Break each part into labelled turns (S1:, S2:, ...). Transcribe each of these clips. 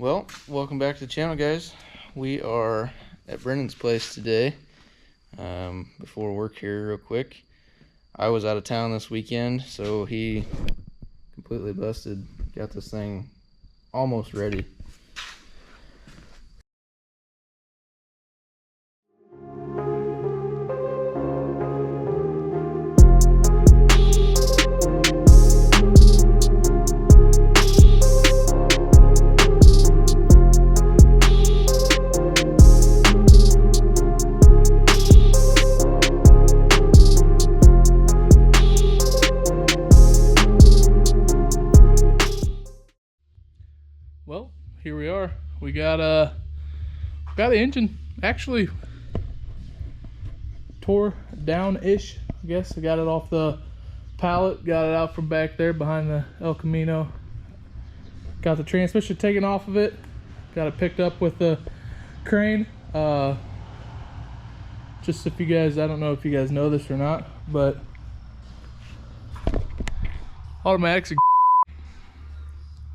S1: Well, welcome back to the channel, guys. We are at Brendan's place today. Before work here real quick, I was out of town this weekend, so he completely busted, got this thing almost ready. Well, here we are. We got the engine actually tore down-ish, I guess. I got it off the pallet, got it out from back there behind the El Camino. Got the transmission taken off of it, got it picked up with the crane. Just if you guys, I don't know if you guys know this or not, but automatics are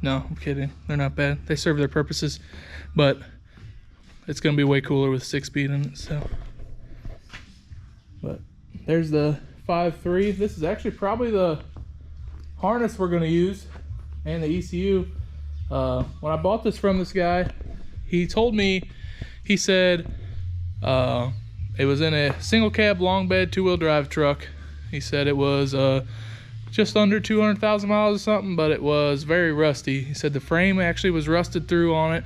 S1: no, I'm kidding. They're not bad. They serve their purposes, but it's gonna be way cooler with 6-speed in it. So, but there's the 5.3. This is actually probably the harness we're gonna use, and the ECU. When I bought this from this guy, he told me, he said it was in a single cab long bed 2-wheel drive truck. He said it was just under 200,000 miles or something, but it was very rusty. He said the frame actually was rusted through on it,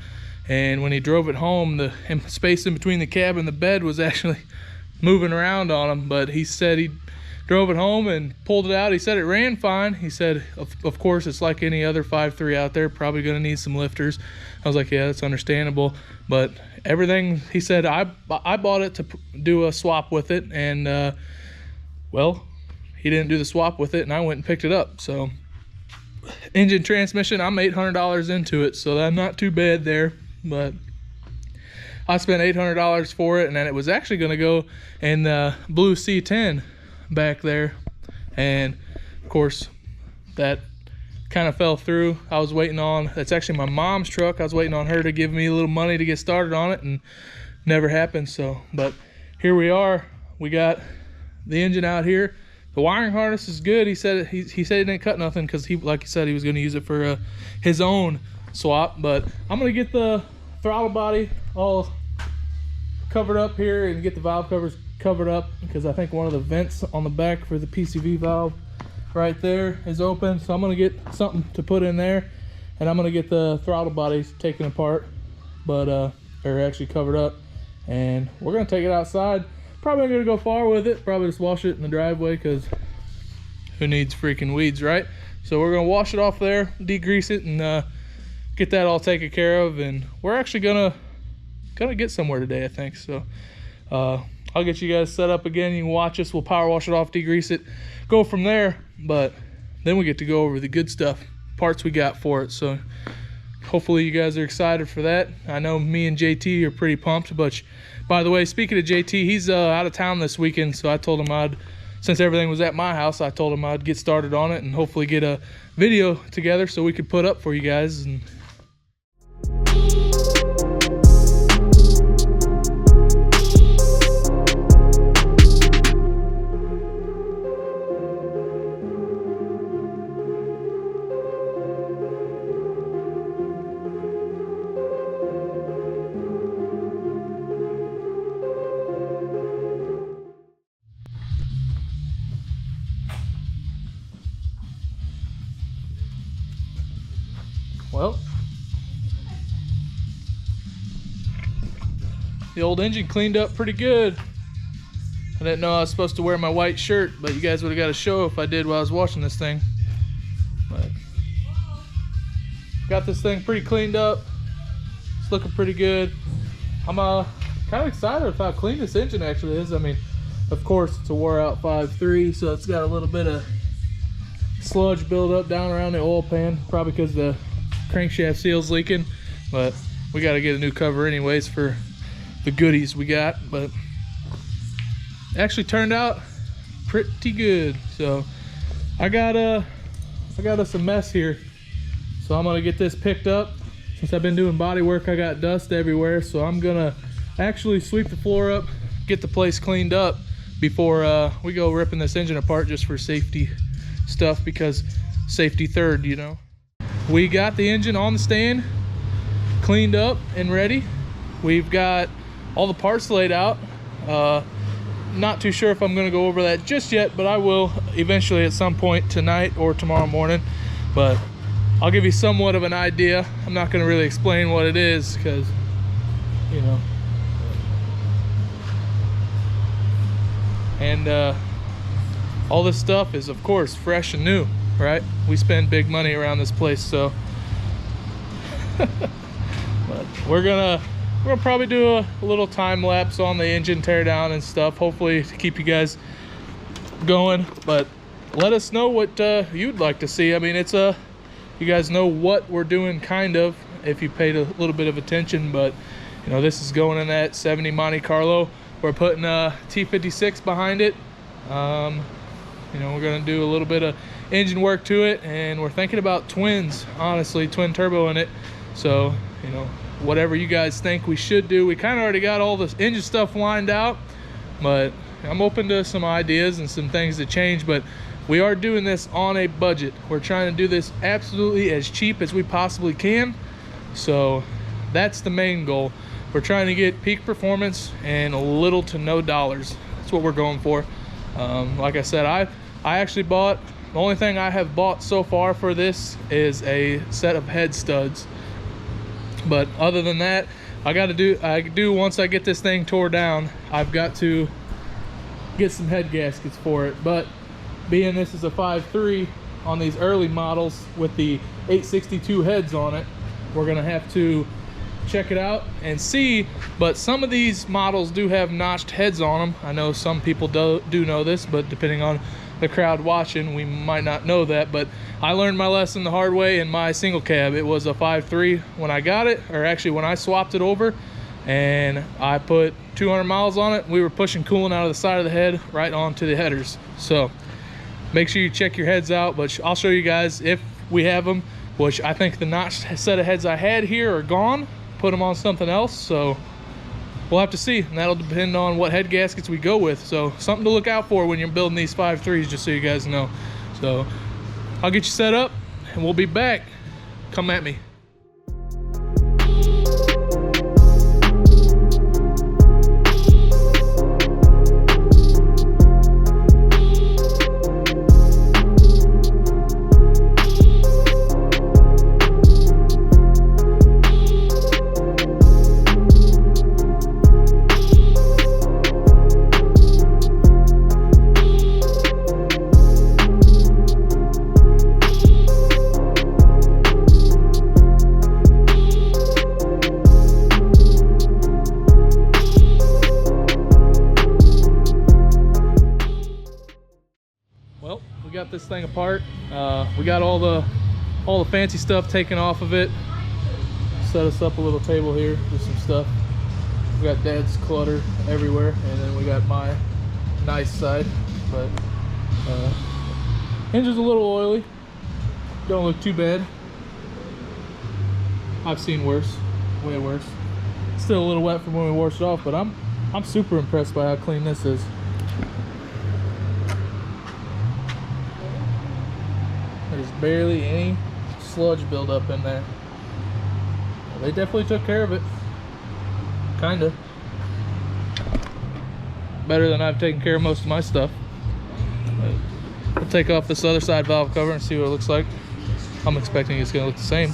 S1: and when he drove it home, the space in between the cab and the bed was actually moving around on him. But he said he drove it home and pulled it out. He said it ran fine. He said, of course, it's like any other 5.3 out there, probably gonna need some lifters. I was like, yeah, that's understandable. But everything, he said, I bought it to do a swap with it, and well, he didn't do the swap with it, and I went and picked it up. So engine, transmission, I'm $800 into it, so that's not too bad there. But I spent $800 for it, and then it was actually going to go in the blue C10 back there, and of course that kind of fell through. I was waiting on, that's actually my mom's truck, I was waiting on her to give me a little money to get started on it, and never happened. So, but here we are. We got the engine out here. The wiring harness is good. He said he said he didn't cut nothing because he, like he said, he was going to use it for his own swap. But I'm going to get the throttle body all covered up here and get the valve covers covered up, because I think one of the vents on the back for the PCV valve right there is open. So I'm going to get something to put in there, and I'm going to get the throttle bodies taken apart, but they're actually covered up, and we're going to take it outside. Probably not gonna go far with it, probably just wash it in the driveway, because who needs freaking weeds, right? So we're gonna wash it off there, degrease it, and get that all taken care of. And we're actually gonna get somewhere today, I think. So I'll get you guys set up again. You can watch us. We'll power wash it off, degrease it, go from there. But then we get to go over the good stuff, parts we got for it. So hopefully you guys are excited for that. I know me and JT are pretty pumped. But by the way, speaking of JT, he's out of town this weekend, so I told him since everything was at my house, I told him I'd get started on it and hopefully get a video together so we could put up for you guys. And well, the old engine cleaned up pretty good. I didn't know I was supposed to wear my white shirt, but you guys would have got a show if I did while I was washing this thing. But got this thing pretty cleaned up. It's looking pretty good. I'm kind of excited with how clean this engine actually is. I mean, of course, it's a wore out 5.3, so it's got a little bit of sludge buildup down around the oil pan, probably because the crankshaft seal's leaking, but we got to get a new cover anyways for the goodies we got. But it actually turned out pretty good. So I got us a mess here, so I'm gonna get this picked up since I've been doing body work, I got dust everywhere, so I'm gonna actually sweep the floor up, get the place cleaned up before we go ripping this engine apart, just for safety stuff, because safety third, you know. We got the engine on the stand, cleaned up and ready. We've got all the parts laid out. Not too sure if I'm gonna go over that just yet, but I will eventually at some point tonight or tomorrow morning. But I'll give you somewhat of an idea. I'm not gonna really explain what it is, because, you know. And all this stuff is, of course, fresh and new, right? We spend big money around this place, so. But we're gonna probably do a little time lapse on the engine tear down and stuff, hopefully to keep you guys going. But let us know what you'd like to see. I mean, it's you guys know what we're doing, kind of, if you paid a little bit of attention. But you know, this is going in that 70 Monte Carlo. We're putting a T56 behind it. You know, we're gonna do a little bit of engine work to it, and we're thinking about twins, honestly, twin turbo in it. So, you know, whatever you guys think we should do. We kind of already got all this engine stuff lined out, but I'm open to some ideas and some things to change. But we are doing this on a budget. We're trying to do this absolutely as cheap as we possibly can. So that's the main goal. We're trying to get peak performance and little to no dollars. That's what we're going for. Like I said, I actually bought, the only thing I have bought so far for this is a set of head studs. But other than that, I do once I get this thing tore down, I've got to get some head gaskets for it. But being this is a 5.3 on these early models with the 862 heads on it, we're gonna have to check it out and see. But some of these models do have notched heads on them. I know some people do know this, but depending on the crowd watching, we might not know that. But I learned my lesson the hard way in my single cab. It was a 5.3 when I got it, or actually when I swapped it over, and I put 200 miles on it. We were pushing coolant out of the side of the head right onto the headers. So make sure you check your heads out, but I'll show you guys if we have them, which I think the notched set of heads I had here are gone. Put them on something else, so we'll have to see, and that'll depend on what head gaskets we go with. So something to look out for when you're building these 5.3s, just so you guys know. So I'll get you set up and we'll be back. Come at me. Got this thing apart. We got all the fancy stuff taken off of it. Set us up a little table here with some stuff. We got Dad's clutter everywhere, and then we got my nice side. But engine's a little oily. Don't look too bad. I've seen worse, way worse. Still a little wet from when we washed it off, but I'm super impressed by how clean this is. There's barely any sludge buildup in there. Well, they definitely took care of it. Kinda. Better than I've taken care of most of my stuff. We'll take off this other side valve cover and see what it looks like. I'm expecting it's gonna look the same.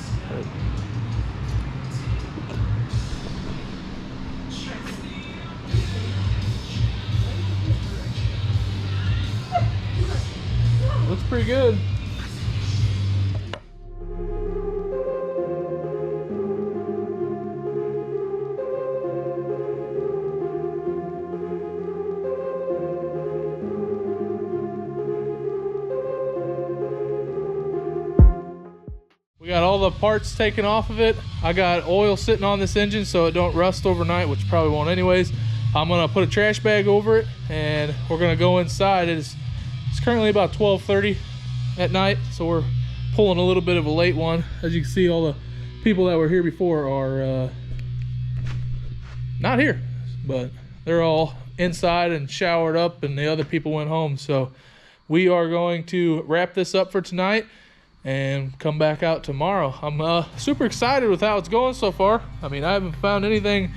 S1: Looks pretty good. We got all the parts taken off of it. I got oil sitting on this engine so it don't rust overnight, which probably won't anyways. I'm gonna put a trash bag over it and we're gonna go inside. It's currently about 12:30 at night, so we're pulling a little bit of a late one. As you can see, all the people that were here before are not here, but they're all inside and showered up, and the other people went home. So we are going to wrap this up for tonight and come back out tomorrow. I'm super excited with how it's going so far. I mean, I haven't found anything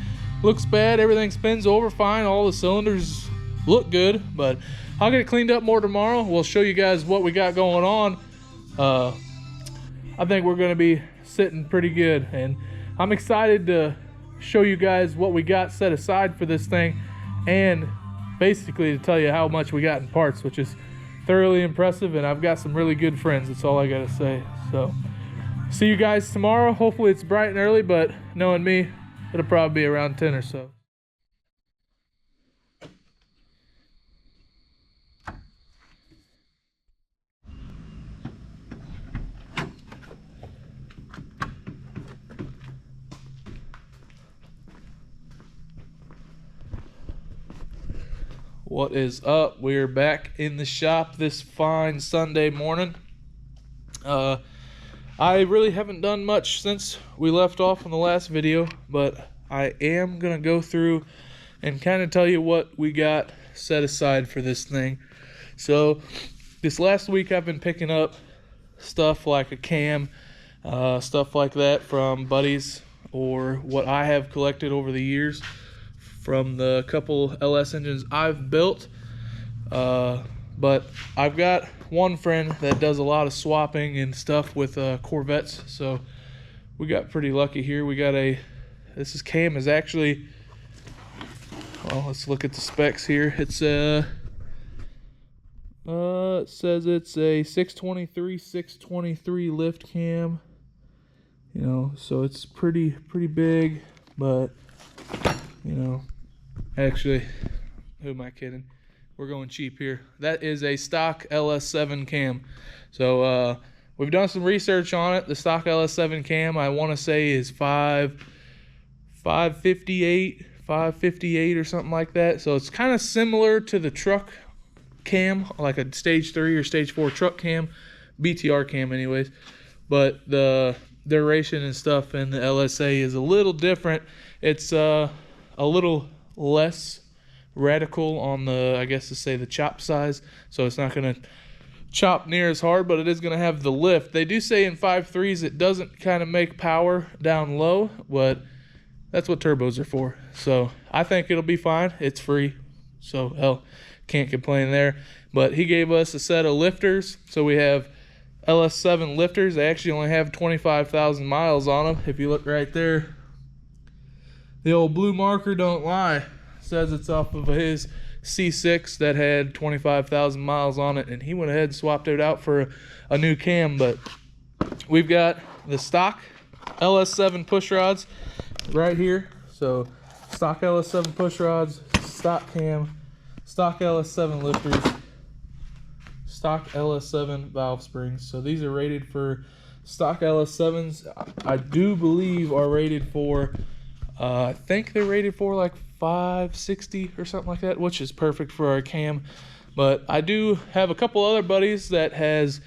S1: looks bad. Everything spins over fine. All the cylinders look good, but I'll get it cleaned up more tomorrow. We'll show you guys what we got going on. I think we're going to be sitting pretty good, and I'm excited to show you guys what we got set aside for this thing, and basically to tell you how much we got in parts, which is thoroughly impressive. And I've got some really good friends. That's all I gotta say. So see you guys tomorrow. Hopefully it's bright and early, but knowing me, it'll probably be around 10 or so. What is up? We're back in the shop this fine Sunday morning. I really haven't done much since we left off in the last video, but I am gonna go through and kind of tell you what we got set aside for this thing. So this last week I've been picking up stuff like a cam, stuff like that from buddies, or what I have collected over the years from the couple LS engines I've built. But I've got one friend that does a lot of swapping and stuff with Corvettes, so we got pretty lucky here. We got this cam is actually, well, let's look at the specs here. It's it says it's a 623 lift cam, you know, so it's pretty big, but you know, actually, who am I kidding? We're going cheap here. That is a stock LS7 cam. So we've done some research on it. The stock LS7 cam, I want to say, is 558 or something like that. So it's kind of similar to the truck cam, like a stage 3 or stage 4 truck cam, BTR cam anyways. But the duration and stuff in the LSA is a little different. It's a little less radical on the, I guess to say, the chop size, so it's not going to chop near as hard, but it is going to have the lift. They do say in 5.3s it doesn't kind of make power down low, but that's what turbos are for. So I think it'll be fine. It's free, so hell, can't complain there. But he gave us a set of lifters, so we have LS7 lifters. They actually only have 25,000 miles on them. If you look right there, the old blue marker don't lie. Says it's off of his C6 that had 25,000 miles on it, and he went ahead and swapped it out for a new cam. But we've got the stock LS7 push rods right here. So stock LS7 push rods, stock cam, stock LS7 lifters, stock LS7 valve springs. So these are rated for stock LS7s. I do believe are rated for, I think they're rated for like 560 or something like that, which is perfect for our cam. But I do have a couple other buddies that has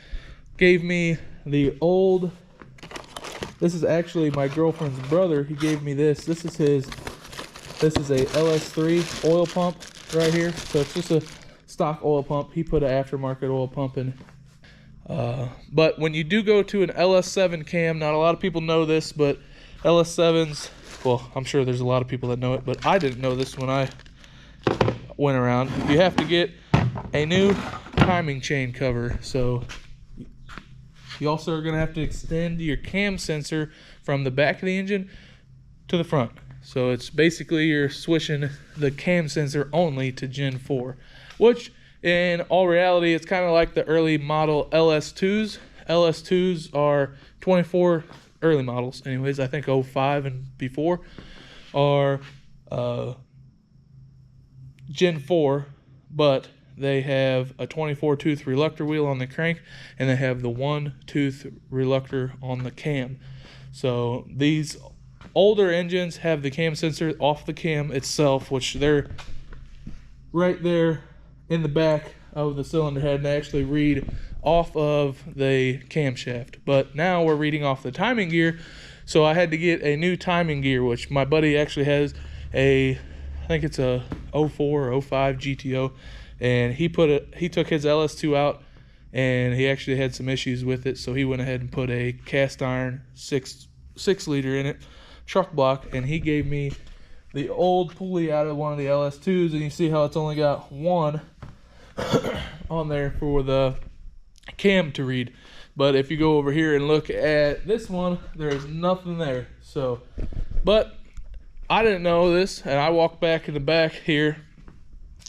S1: gave me the old, this is actually my girlfriend's brother. He gave me this. This is a LS3 oil pump right here. So it's just a stock oil pump. He put an aftermarket oil pump in. But when you do go to an LS7 cam, not a lot of people know this, but LS7s, well, I'm sure there's a lot of people that know it, but I didn't know this when I went around. You have to get a new timing chain cover. So you also are going to have to extend your cam sensor from the back of the engine to the front. So it's basically you're switching the cam sensor only to Gen 4, which in all reality, it's kind of like the early model LS2s. LS2s are 24 early models anyways, I think 05 and before are Gen 4, but they have a 24 tooth reluctor wheel on the crank, and they have the 1 tooth reluctor on the cam. So these older engines have the cam sensor off the cam itself, which they're right there in the back of the cylinder head, and they actually read off of the camshaft. But now we're reading off the timing gear, So I had to get a new timing gear, which my buddy actually has I think it's a 04 or 05 GTO, and he took his LS2 out, and he actually had some issues with it, so he went ahead and put a cast iron 6 liter in it, truck block, and he gave me the old pulley out of one of the LS2s, and you see how it's only got one on there for the cam to read. But if you go over here and look at this one, there's nothing there. So, but I didn't know this, and I walked back in the back here,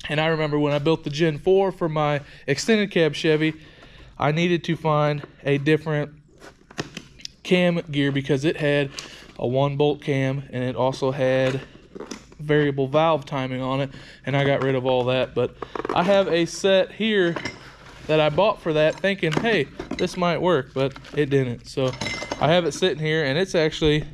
S1: and I remember when I built the Gen 4 for my extended cab Chevy, I needed to find a different cam gear because it had a 1-bolt cam, and it also had variable valve timing on it, and I got rid of all that. But I have a set here that I bought for that, thinking, hey, this might work, but it didn't. So I have it sitting here, and it's actually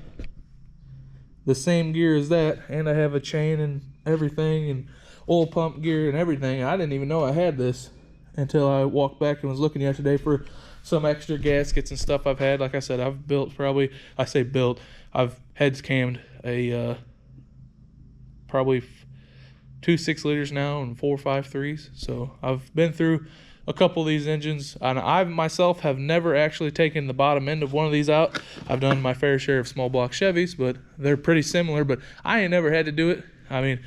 S1: the same gear as that, and I have a chain and everything, and oil pump gear and everything. I didn't even know I had this until I walked back and was looking yesterday for some extra gaskets and stuff I've had. Like I said, I've built I've heads cammed a probably 2 6 liters now and 4 5 3s. So I've been through a couple of these engines, and I myself have never actually taken the bottom end of one of these out. I've done my fair share of small block Chevys, but they're pretty similar, but I ain't never had to do it. I mean,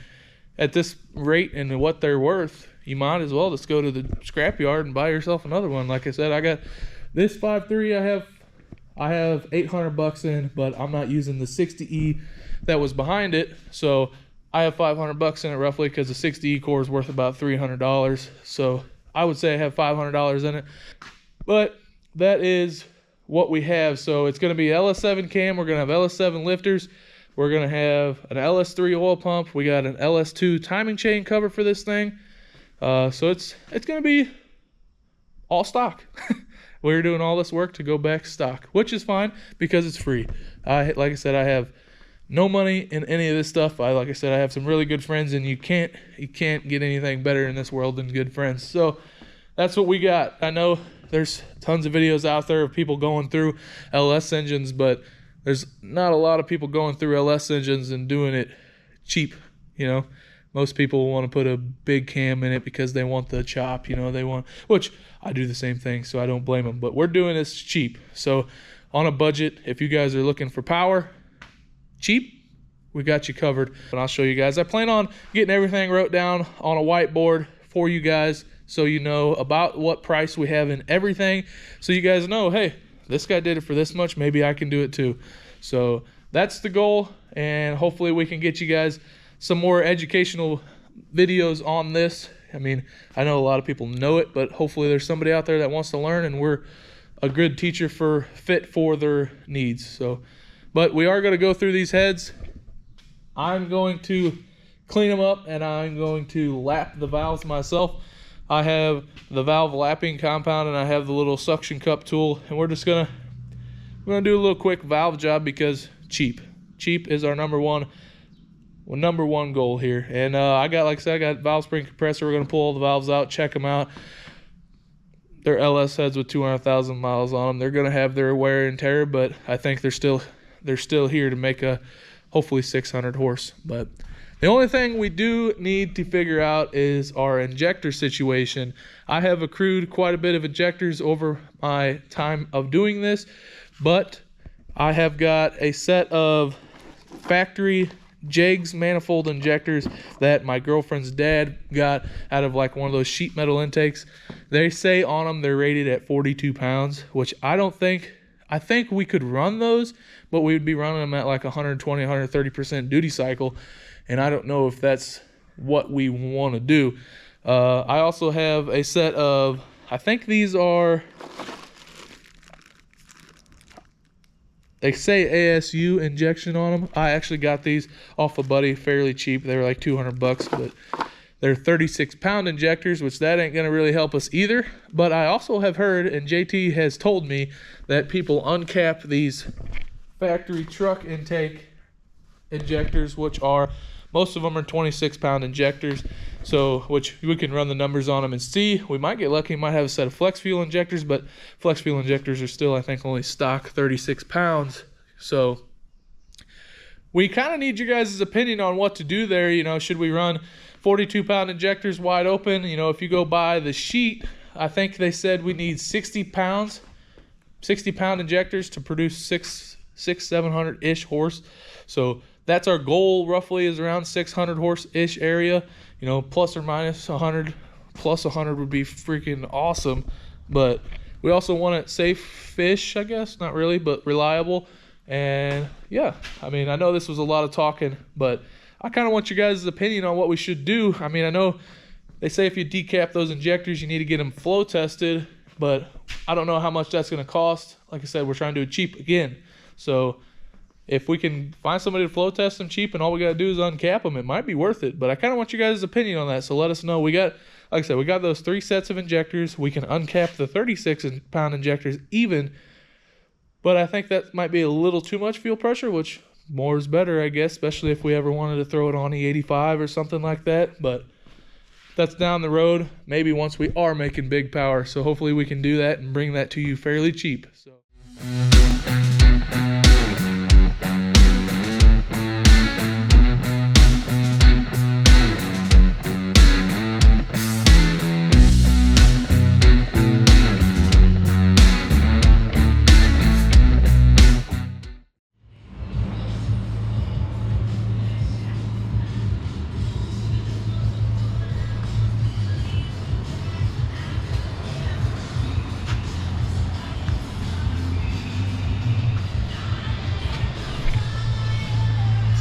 S1: at this rate and what they're worth, you might as well just go to the scrapyard and buy yourself another one. Like I said, I got this 5.3 I have 800 bucks in, but I'm not using the 60E that was behind it, so I have 500 bucks in it roughly, because the 60E core is worth about $300. So I would say I have $500 in it, but that is what we have. So it's going to be LS7 cam. We're going to have LS7 lifters. We're going to have an LS3 oil pump. We got an LS2 timing chain cover for this thing. So it's going to be all stock. We're doing all this work to go back stock, which is fine because it's free. Like I said, I have no money in any of this stuff. Like I said, I have some really good friends, and you can't get anything better in this world than good friends. So that's what we got. I know there's tons of videos out there of people going through LS engines, but there's not a lot of people going through LS engines and doing it cheap. You know, most people want to put a big cam in it because they want the chop. You know, which I do the same thing, so I don't blame them. But we're doing this cheap. So on a budget, if you guys are looking for power, cheap, we got you covered. And I'll show you guys. I plan on getting everything wrote down on a whiteboard for you guys, so you know about what price we have in everything, so you guys know, hey, this guy did it for this much, maybe I can do it too. So that's the goal, and hopefully we can get you guys some more educational videos on this. I mean, I know a lot of people know it, but hopefully there's somebody out there that wants to learn, and we're a good teacher fit for their needs. So, but we are going to go through these heads. I'm going to clean them up, and I'm going to lap the valves myself. I have the valve lapping compound, and I have the little suction cup tool, and we're gonna do a little quick valve job because cheap is our number one goal here. And I got valve spring compressor. We're gonna pull all the valves out, check them out. They're LS heads with 200,000 miles on them. They're gonna have their wear and tear, but I think they're still here to make a hopefully 600 horse. But the only thing we do need to figure out is our injector situation. I have accrued quite a bit of injectors over my time of doing this, but I have got a set of factory Jegs manifold injectors that my girlfriend's dad got out of like one of those sheet metal intakes. They say on them they're rated at 42 pounds, which I think we could run those, but we would be running them at like 120, 130% duty cycle, and I don't know if that's what we want to do. I also have a set of, I think these are, they say ASU injection on them. I actually got these off a buddy fairly cheap. They were like 200 bucks, but they're 36-pound injectors, which that ain't going to really help us either. But I also have heard, and JT has told me, that people uncap these factory truck intake injectors, which are, most of them are 26-pound injectors, so which we can run the numbers on them and see. We might get lucky, might have a set of flex fuel injectors, but flex fuel injectors are still, I think, only stock 36 pounds. So we kind of need you guys' opinion on what to do there. You know, should we run 42-pound injectors wide open? You know, if you go by the sheet, I think they said we need 60-pound injectors to produce 700-ish horse. So that's our goal, roughly, is around 600 horse-ish area. You know, plus or minus 100. Plus 100 would be freaking awesome. But we also want it safe-ish, I guess. Not really, but reliable. And yeah, I mean, I know this was a lot of talking, but I kind of want you guys' opinion on what we should do. I mean, I know they say if you decap those injectors, you need to get them flow tested, but I don't know how much that's going to cost. Like I said, we're trying to do it cheap again. So if we can find somebody to flow test them cheap and all we got to do is uncap them, it might be worth it. But I kind of want you guys' opinion on that. So let us know. We got, like I said, we got those 3 sets of injectors. We can uncap the 36-pound injectors even. But I think that might be a little too much fuel pressure, which more is better, I guess, especially if we ever wanted to throw it on E85 or something like that. But that's down the road, maybe once we are making big power. So hopefully we can do that and bring that to you fairly cheap. So.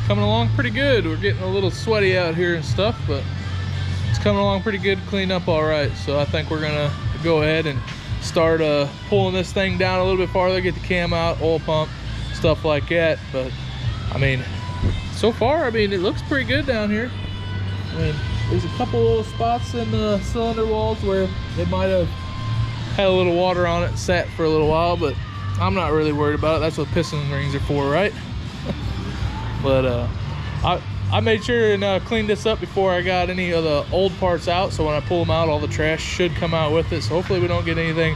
S1: Coming along pretty good. We're getting a little sweaty out here and stuff, but it's coming along pretty good, clean up all right. So I think we're gonna go ahead and start pulling this thing down a little bit farther, get the cam out, oil pump, stuff like that. But I mean, so far, I mean, it looks pretty good down here. I mean, there's a couple little spots in the cylinder walls where they might have had a little water on it and sat for a little while, but I'm not really worried about it. That's what piston rings are for, right? But I made sure and cleaned this up before I got any of the old parts out, so when I pull them out, all the trash should come out with it. So hopefully we don't get anything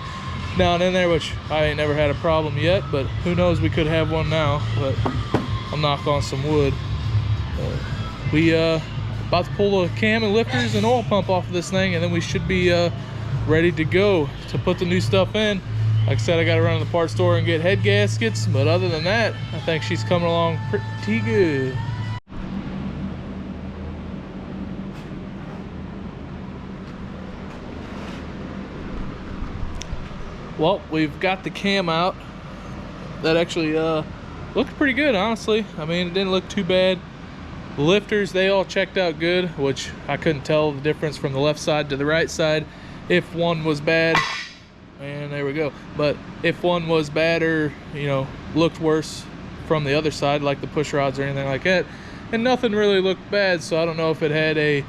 S1: down in there, which I ain't never had a problem yet, but who knows, we could have one now. But I'll knock on some wood. We about to pull the cam and lifters and oil pump off of this thing, and then we should be ready to go to put the new stuff in. Like I said, I got to run to the parts store and get head gaskets, but other than that, I think she's coming along pretty good. Well, we've got the cam out. That actually looked pretty good, honestly. I mean, it didn't look too bad. The lifters, they all checked out good, which I couldn't tell the difference from the left side to the right side. If one was bad, and there we go. But if one was bad or, you know, looked worse from the other side, like the push rods or anything like that, and nothing really looked bad. So I don't know if it had a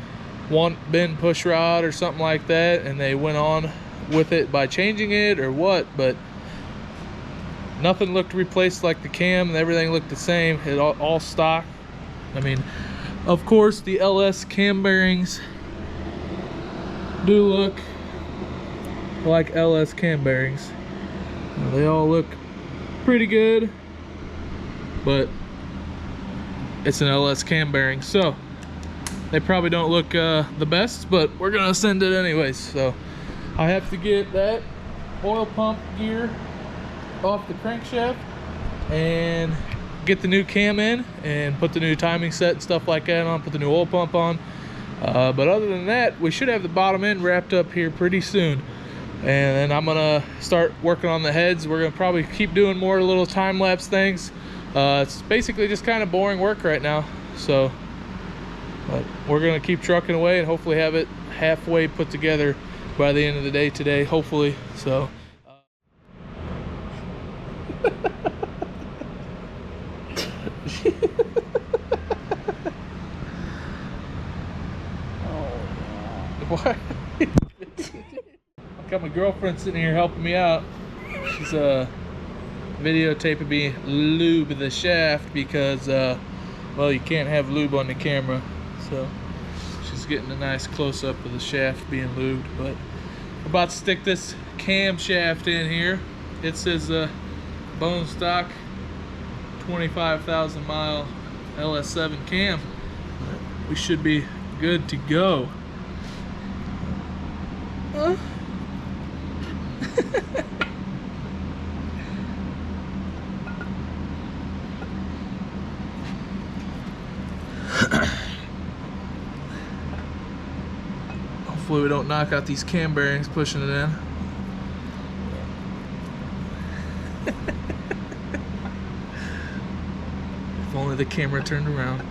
S1: one bend push rod or something like that, and they went on with it by changing it or what, but nothing looked replaced like the cam, and everything looked the same. It all stock. I mean, of course, the LS cam bearings do look like LS cam bearings. They all look pretty good, but it's an LS cam bearing, so they probably don't look the best, but we're gonna send it anyways. So I have to get that oil pump gear off the crankshaft and get the new cam in and put the new timing set and stuff like that on, put the new oil pump on. But other than that, we should have the bottom end wrapped up here pretty soon. And then I'm gonna start working on the heads. We're gonna probably keep doing more little time-lapse things. It's basically just kind of boring work right now. So, but we're gonna keep trucking away and hopefully have it halfway put together by the end of the day today, hopefully. So. Why? I got my girlfriend sitting here helping me out. She's videotaping me lube the shaft because well, you can't have lube on the camera, so she's getting a nice close-up of the shaft being lubed. But we're about to stick this camshaft in here. It says bone stock, 25,000 mile LS7 cam. We should be good to go. Hopefully we don't knock out these cam bearings pushing it in. If only the camera turned around.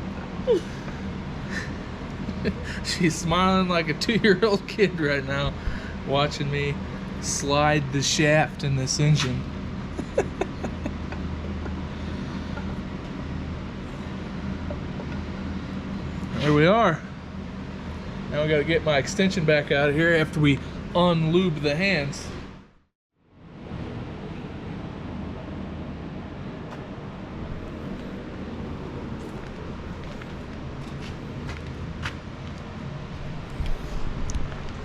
S1: She's smiling like a 2-year-old kid right now, watching me slide the shaft in this engine. There we are. Now we gotta get my extension back out of here after we unlube the hands.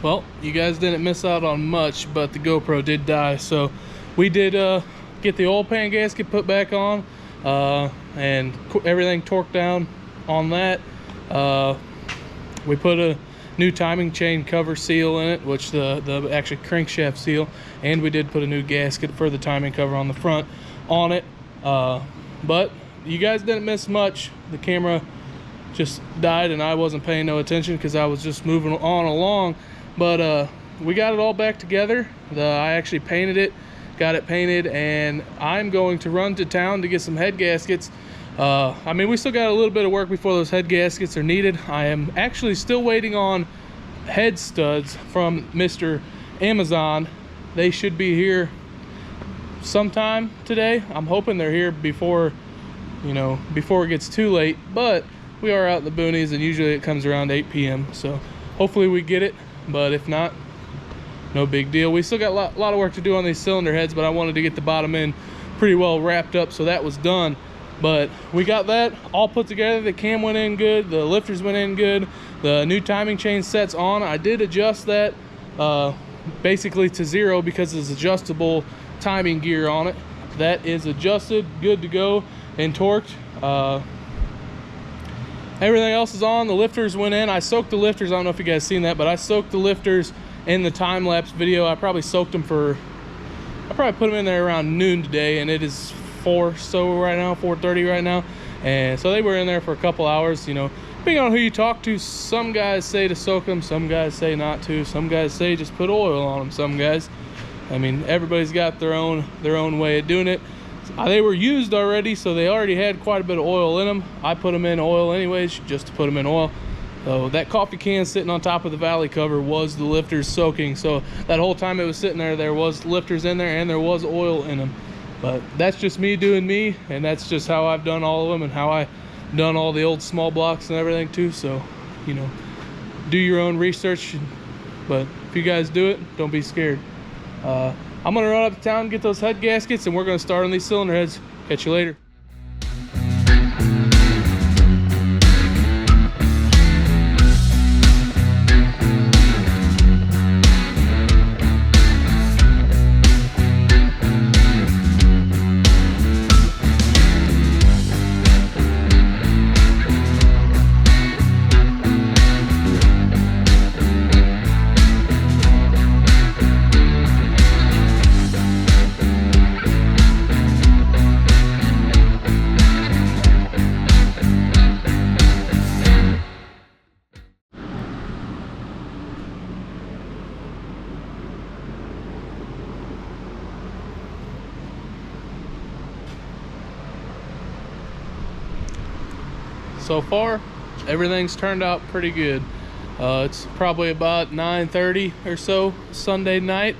S1: Well, you guys didn't miss out on much, but the GoPro did die. So we did get the oil pan gasket put back on and everything torqued down on that. We put a new timing chain cover seal in it, which the actual crankshaft seal, and we did put a new gasket for the timing cover on the front on it. But you guys didn't miss much. The camera just died and I wasn't paying no attention because I was just moving on along. But we got it all back together. I actually painted it, got it painted, and I'm going to run to town to get some head gaskets. I mean, we still got a little bit of work before those head gaskets are needed. I am actually still waiting on head studs from Mr. Amazon. They should be here sometime today. I'm hoping they're here before, you know, before it gets too late, but we are out in the boonies and usually it comes around 8 p.m. So hopefully we get it, but if not, no big deal. We still got a lot of work to do on these cylinder heads, but I wanted to get the bottom end pretty well wrapped up, so that was done. But we got that all put together. The cam went in good, the lifters went in good, the new timing chain sets on. I did adjust that basically to 0 because it's adjustable timing gear on it. That is adjusted, good to go, and torqued. Everything else is on. The lifters went in. I soaked the lifters. I don't know if you guys seen that, but I soaked the lifters in the time-lapse video. I probably soaked them I probably put them in there around noon today, and it is 4:30 right now, and so they were in there for a couple hours. You know, depending on who you talk to, some guys say to soak them, some guys say not to, some guys say just put oil on them. Some guys, I mean, everybody's got their own way of doing it. They were used already, so they already had quite a bit of oil in them. I put them in oil anyways, just to put them in oil. So that coffee can sitting on top of the valley cover was the lifters soaking. So that whole time it was sitting there, there was lifters in there and there was oil in them. But that's just me doing me, and that's just how I've done all of them and how I done all the old small blocks and everything too. So, you know, do your own research, but if you guys do it, don't be scared. I'm gonna run up to town, get those head gaskets, and we're gonna start on these cylinder heads. Catch you later. So far, everything's turned out pretty good. It's probably about 9:30 or so Sunday night.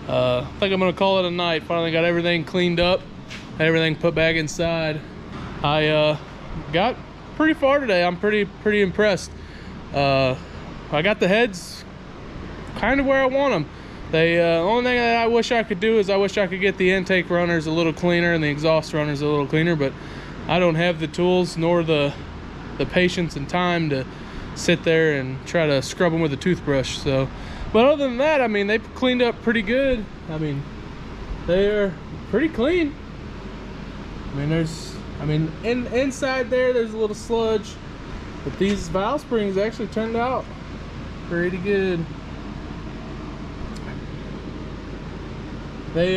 S1: I think I'm gonna call it a night. Finally got everything cleaned up, everything put back inside. I got pretty far today. I'm pretty impressed. I got the heads kind of where I want them. The only thing that I wish I could do is I wish I could get the intake runners a little cleaner and the exhaust runners a little cleaner, but I don't have the tools nor the patience and time to sit there and try to scrub them with a toothbrush. So, but other than that, I mean, they've cleaned up pretty good. I mean, they're pretty clean. I mean, I mean, inside there's a little sludge, but these valve springs actually turned out pretty good. They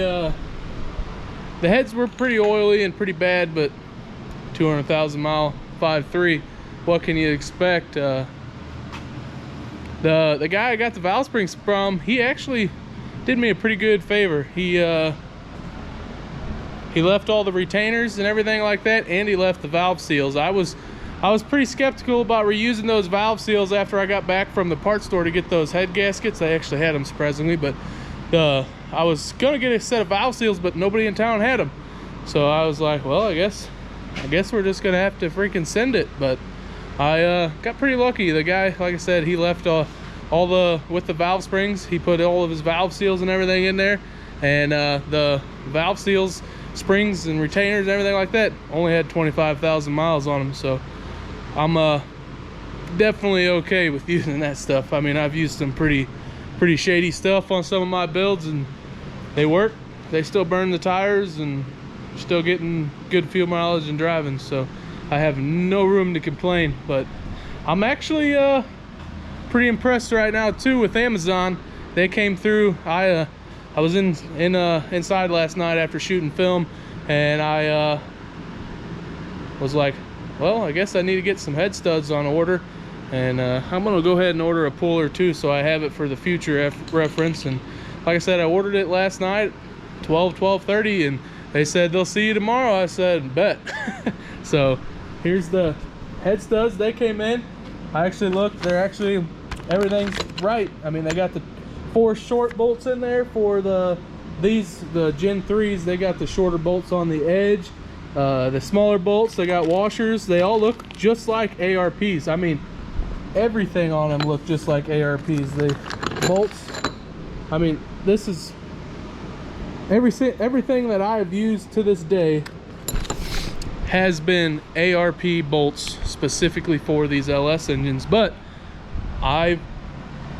S1: the heads were pretty oily and pretty bad, but 200,000 mile 5.3, what can you expect? The guy I got the valve springs from, he actually did me a pretty good favor. He left all the retainers and everything like that, and he left the valve seals. I was pretty skeptical about reusing those valve seals after I got back from the parts store to get those head gaskets. I actually had them, surprisingly, but I was gonna get a set of valve seals, but nobody in town had them. So I was like, well, I guess we're just gonna have to freaking send it. But I got pretty lucky. The guy, like I said, he left all the, with the valve springs, he put all of his valve seals and everything in there, and the valve seals, springs and retainers and everything like that only had 25,000 miles on them. So I'm definitely okay with using that stuff. I mean, I've used some pretty shady stuff on some of my builds, and they work. They still burn the tires and still getting good fuel mileage and driving, so I have no room to complain. But I'm actually pretty impressed right now too with Amazon. They came through. I was inside last night after shooting film, and I was like, well, I guess I need to get some head studs on order, and I'm gonna go ahead and order a puller too, so I have it for the future reference. And like I said, I ordered it last night, 12:30, and they said they'll see you tomorrow. I said, bet. So here's the head studs. They came in. I actually looked. They're actually, everything's right. I mean, they got the 4 short bolts in there for the Gen 3s. They got the shorter bolts on the edge. The smaller bolts, they got washers. They all look just like ARPs. I mean, everything on them look just like ARPs. The bolts, I mean, this is everything that I have used to this day has been ARP bolts specifically for these LS engines. But I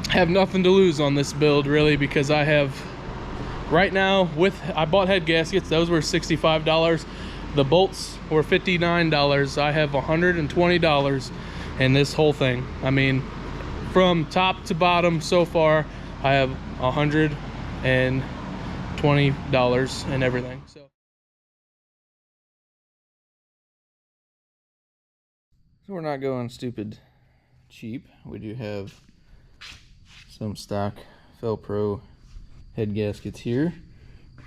S1: have nothing to lose on this build, really, because I have right now, I bought head gaskets. Those were $65. The bolts were $59. I have $120 in this whole thing. I mean, from top to bottom so far, I have $120 and everything. So we're not going stupid cheap. We do have some stock Felpro head gaskets here.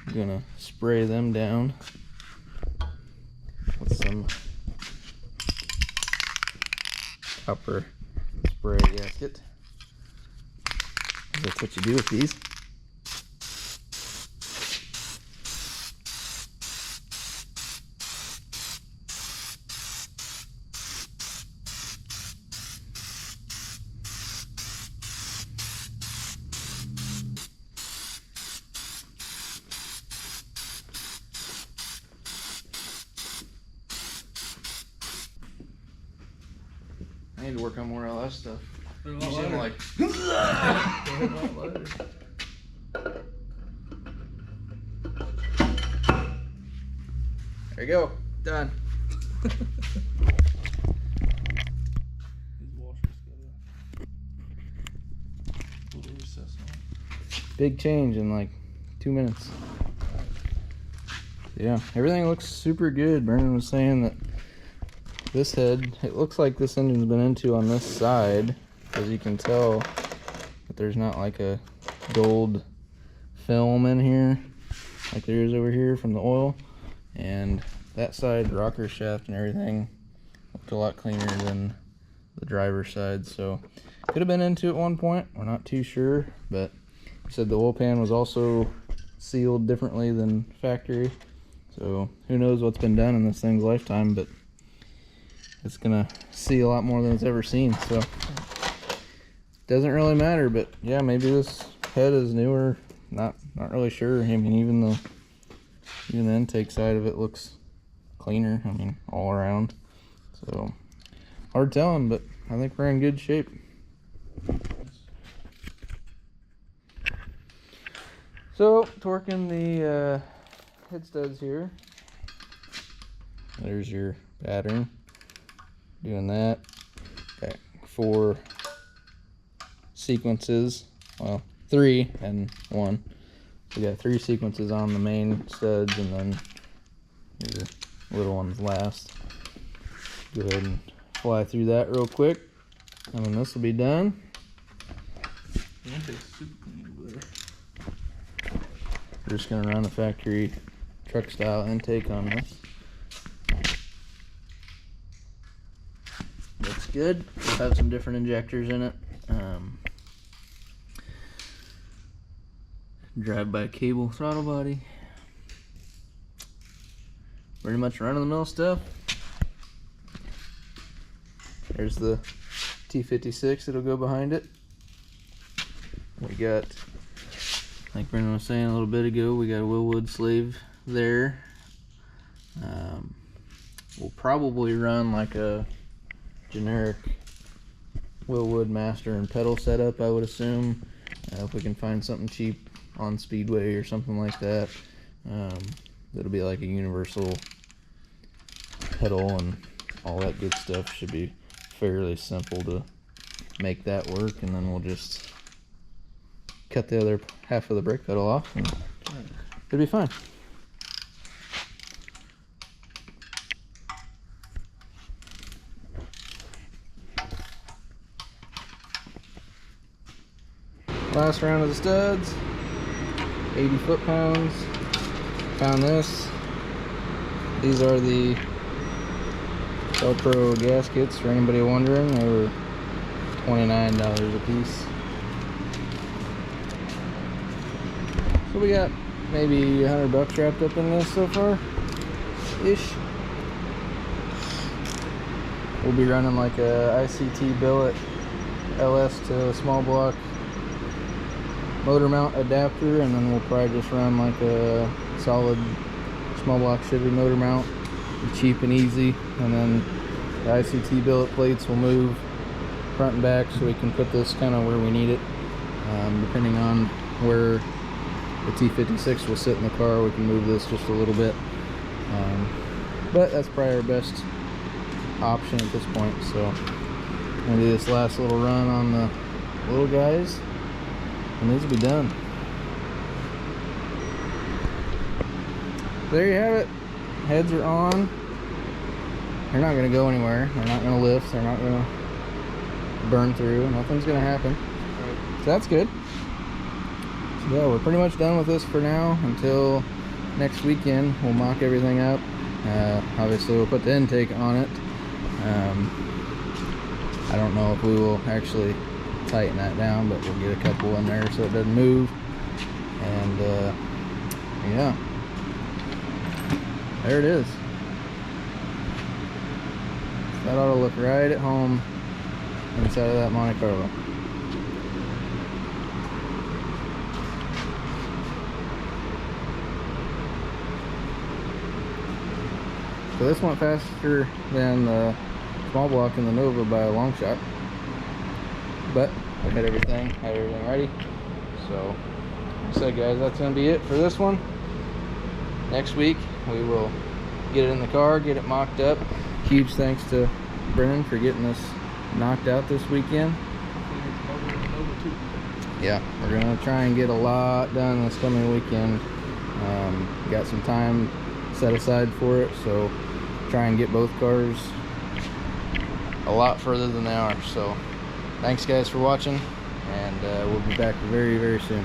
S1: I'm gonna spray them down with some copper spray gasket. That's what you do with these. I need to work on more LS stuff. You seem like there you go, done. Big change in like 2 minutes. Yeah, everything looks super good. Brendan was saying that this head, it looks like this engine's been into on this side, as you can tell that there's not like a gold film in here like there is over here from the oil. And that side, rocker shaft and everything, looked a lot cleaner than the driver's side. So could have been into at one point, we're not too sure. But he said the oil pan was also sealed differently than factory, so who knows what's been done in this thing's lifetime. But it's gonna see a lot more than it's ever seen, so doesn't really matter. But yeah, maybe this head is newer, not really sure. I mean, even the intake side of it looks cleaner, I mean, all around. So hard telling, but I think we're in good shape. So torquing the head studs here.
S2: There's your pattern. Doing that. Got 4 sequences. Well, 3 and 1. We got 3 sequences on the main studs, and then the little ones last. Go ahead and fly through that real quick, and then this will be done. We're just gonna run the factory truck style intake on this. Looks good. We'll have some different injectors in it. Drive-by cable throttle body. Pretty much run-of-the-mill stuff. There's the T56 that'll go behind it. We got, like Brendan was saying a little bit ago, we got a Willwood slave there. We'll probably run like a generic Willwood master and pedal setup, I would assume. If we can find something cheap on Speedway or something like that. That'll be like a universal pedal and all that good stuff. Should be fairly simple to make that work, and then we'll just cut the other half of the brake pedal off and it'll be fine. Last round of the studs, 80 foot-pounds. Found this. These are the Pro gaskets, for anybody wondering. They were $29 a piece. So we got maybe $100 wrapped up in this so far, ish. We'll be running like a ICT billet LS to small block motor mount adapter, and then we'll probably just run like a solid small block Chevy motor mount, cheap and easy. And then the ICT billet plates will move front and back, so we can put this kind of where we need it. Depending on where the T56 will sit in the car, we can move this just a little bit. But that's probably our best option at this point. So I'm gonna do this last little run on the little guys, and these will be done. There you have it. Heads are on. They're not going to go anywhere. They're not going to lift. They're not going to burn through. Nothing's going to happen. So that's good. So yeah, we're pretty much done with this for now until next weekend. We'll mock everything up. Obviously, we'll put the intake on it. I don't know if we will actually tighten that down, but we'll get a couple in there so it doesn't move. And yeah, there it is. That ought to look right at home inside of that Monte Carlo. So this went faster than the small block in the Nova by a long shot, but I had everything ready. So like I said, guys, that's gonna be it for this one. Next week we will get it in the car, get it mocked up. Huge thanks to Brennan for getting this knocked out this weekend. Yeah, we're gonna try and get a lot done this coming weekend. Got some time set aside for it, so try and get both cars a lot further than they are. So thanks guys for watching, and we'll be back very, very soon.